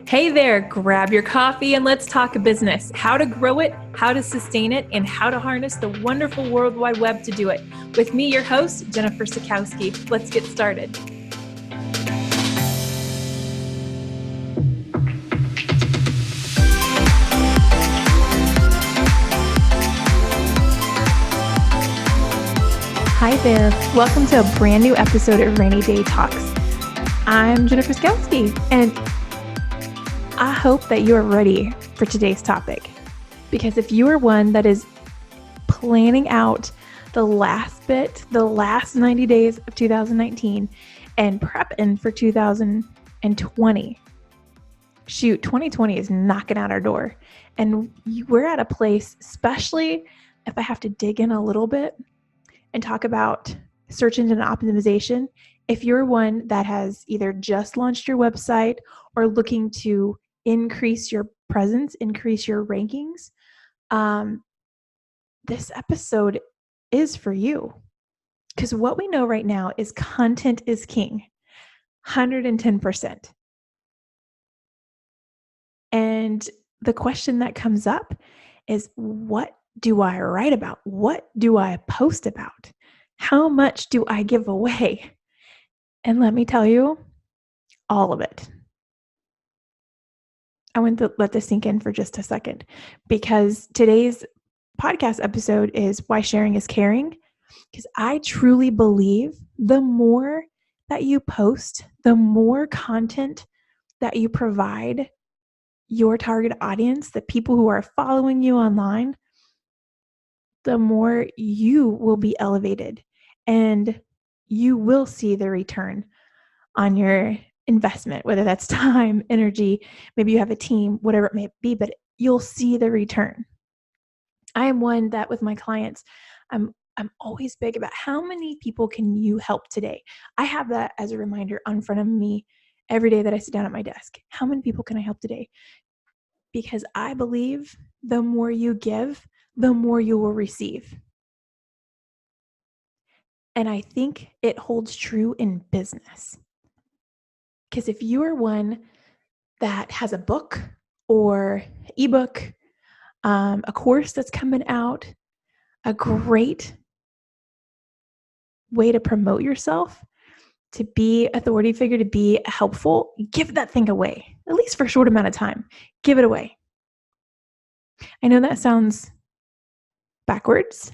Hey there, grab your coffee and let's talk business. How to grow it, how to sustain it, and how to harness the wonderful World Wide Web to do it. With me, your host, Jennifer Sikowski. Let's get started. Hi there. Welcome to a brand new episode of Rainy Day Talks. I'm Jennifer Sikowski, and I hope that you are ready for today's topic, because if you are one that is planning out the last 90 days of 2019 and prepping for 2020, 2020 is knocking at our door. And we're at a place, especially if I have to dig in a little bit and talk about search engine optimization. If you're one that has either just launched your website or looking to increase your presence, increase your rankings, this episode is for you. Because what we know right now is content is king, 110%. And the question that comes up is, what do I write about? What do I post about? How much do I give away? And let me tell you, all of it. I want to let this sink in for just a second, because today's podcast episode is why sharing is caring. Because I truly believe the more that you post, the more content that you provide your target audience, the people who are following you online, the more you will be elevated and you will see the return on your investment, whether that's time, energy, maybe you have a team, whatever it may be, but you'll see the return. I am one that with my clients, I'm always big about how many people can you help today. I have that as a reminder in front of me every day that I sit down at my desk. How many people can I help today? Because I believe the more you give, the more you will receive. And I think it holds true in business. Because if you are one that has a book or ebook, a course that's coming out, a great way to promote yourself, to be authority figure, to be helpful, give that thing away, at least for a short amount of time. Give it away. I know that sounds backwards.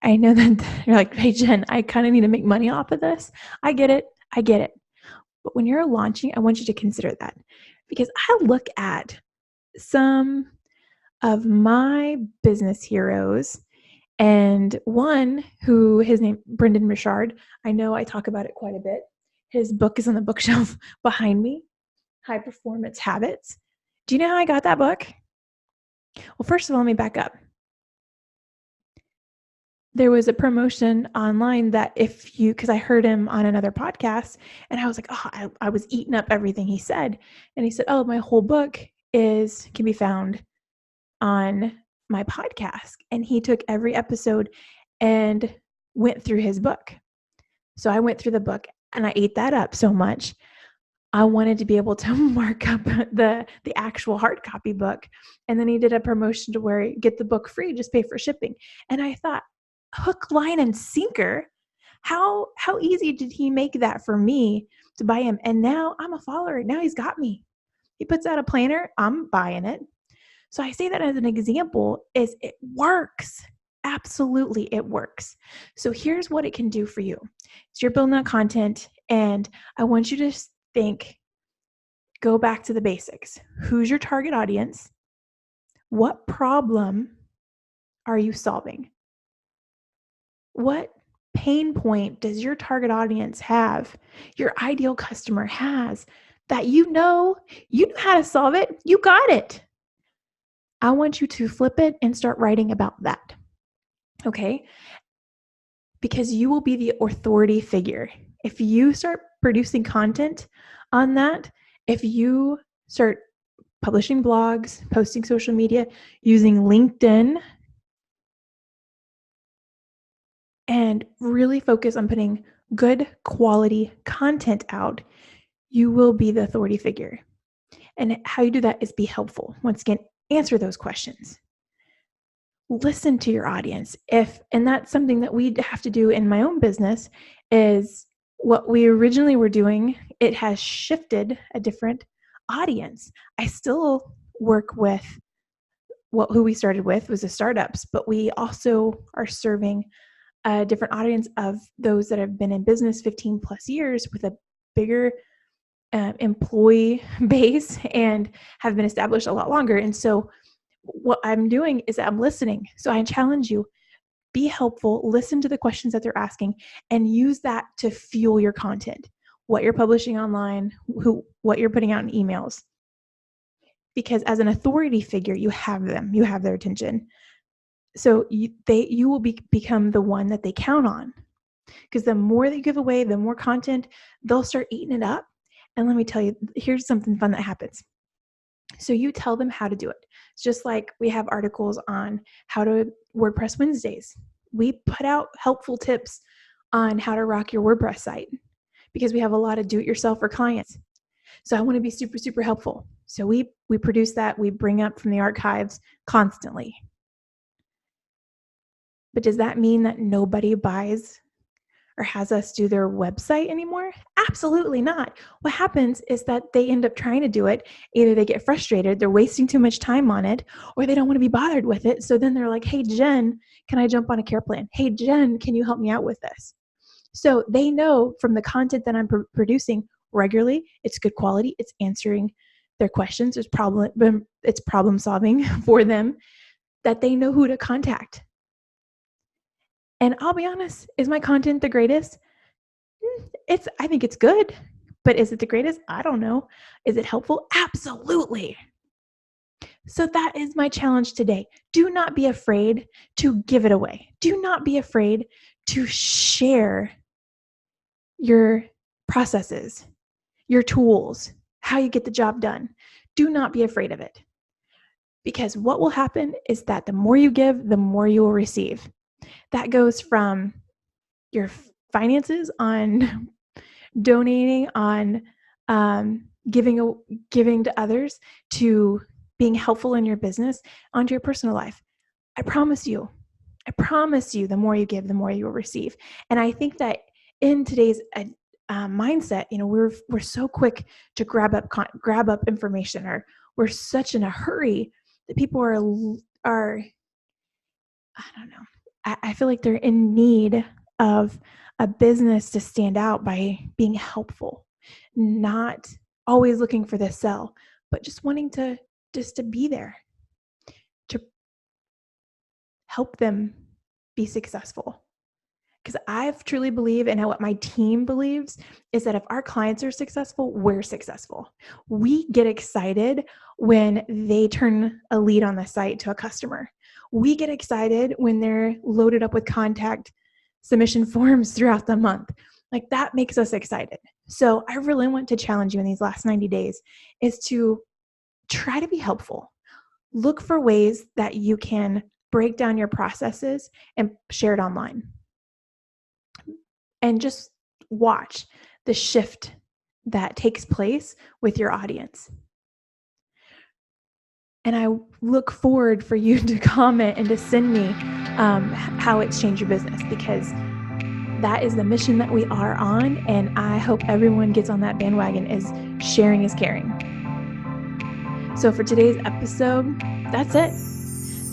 I know that you're like, hey, Jen, I kind of need to make money off of this. I get it. But when you're launching, I want you to consider that, because I look at some of my business heroes, and one who, his name, Brendan Richard, I know I talk about it quite a bit. His book is on the bookshelf behind me, High Performance Habits. Do you know how I got that book? Well, first of all, let me back up. There was a promotion online that because I heard him on another podcast, and I was like, I was eating up everything he said. And he said, my whole book can be found on my podcast. And he took every episode and went through his book. So I went through the book and I ate that up so much. I wanted to be able to mark up the actual hard copy book. And then he did a promotion to where you get the book free, just pay for shipping. And I thought, hook, line, and sinker. How easy did he make that for me to buy him? And now I'm a follower. Now he's got me. He puts out a planner. I'm buying it. So I say that as an example, is it works. Absolutely, it works. So here's what it can do for you. So you're building that content, and I want you to go back to the basics. Who's your target audience? What problem are you solving? What pain point does your target audience have, your ideal customer has, that you know how to solve it? You got it. I want you to flip it and start writing about that. Okay? Because you will be the authority figure. If you start producing content on that, if you start publishing blogs, posting social media, using LinkedIn, and really focus on putting good quality content out, you will be the authority figure. And how you do that is be helpful. Once again, answer those questions. Listen to your audience. And that's something that we have to do in my own business, is what we originally were doing, it has shifted a different audience. I still work with who we started with was the startups, but we also are serving a different audience of those that have been in business 15 plus years with a bigger employee base and have been established a lot longer. And so what I'm doing is I'm listening. So I challenge you, be helpful, listen to the questions that they're asking, and use that to fuel your content, what you're publishing online, what you're putting out in emails. Because as an authority figure, you have them, you have their attention. So you will become the one that they count on. Because the more they give away, the more content, they'll start eating it up. And let me tell you, here's something fun that happens. So you tell them how to do it. It's just like we have articles on how to WordPress Wednesdays. We put out helpful tips on how to rock your WordPress site because we have a lot of do-it-yourselfer clients. So I want to be super, super helpful. So we produce that. We bring up from the archives constantly. But does that mean that nobody buys or has us do their website anymore? Absolutely not. What happens is that they end up trying to do it. Either they get frustrated, they're wasting too much time on it, or they don't want to be bothered with it. So then they're like, hey, Jen, can I jump on a care plan? Hey, Jen, can you help me out with this? So they know from the content that I'm producing regularly, it's good quality, it's answering their questions, it's problem solving for them, that they know who to contact. And I'll be honest, is my content the greatest? I think it's good, but is it the greatest? I don't know. Is it helpful? Absolutely. So that is my challenge today. Do not be afraid to give it away. Do not be afraid to share your processes, your tools, how you get the job done. Do not be afraid of it. Because what will happen is that the more you give, the more you will receive. That goes from your finances, on donating, on giving to others, to being helpful in your business, onto your personal life. I promise you, the more you give, the more you will receive. And I think that in today's mindset, we're so quick to grab up information, or we're such in a hurry that people are I don't know. I feel like they're in need of a business to stand out by being helpful, not always looking for the sell, but just wanting to be there to help them be successful. Because I truly believe, and what my team believes, is that if our clients are successful, we're successful. We get excited when they turn a lead on the site to a customer. We get excited when they're loaded up with contact submission forms throughout the month. Like, that makes us excited. So I really want to challenge you in these last 90 days is to try to be helpful. Look for ways that you can break down your processes and share it online. And just watch the shift that takes place with your audience. And I look forward for you to comment and to send me how it's changed your business, because that is the mission that we are on. And I hope everyone gets on that bandwagon, is sharing is caring. So for today's episode, that's it.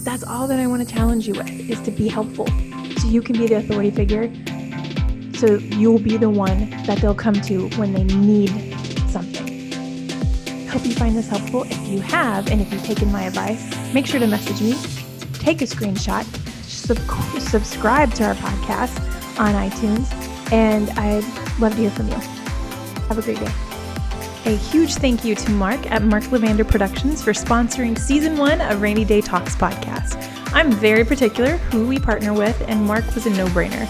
That's all that I want to challenge you with, is to be helpful. So you can be the authority figure. So you'll be the one that they'll come to when they need something. Hope you find this helpful. If you have, and if you've taken my advice, make sure to message me, take a screenshot, subscribe to our podcast on iTunes, and I'd love to hear from you. Have a great day. A huge thank you to Mark at Mark Levander Productions for sponsoring Season 1 of Rainy Day Talks podcast. I'm very particular who we partner with, and Mark was a no-brainer.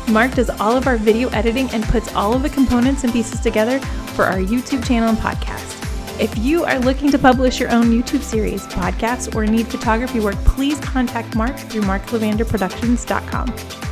Mark does all of our video editing and puts all of the components and pieces together for our YouTube channel and podcast. If you are looking to publish your own YouTube series, podcast, or need photography work, please contact Mark through marklevanderproductions.com.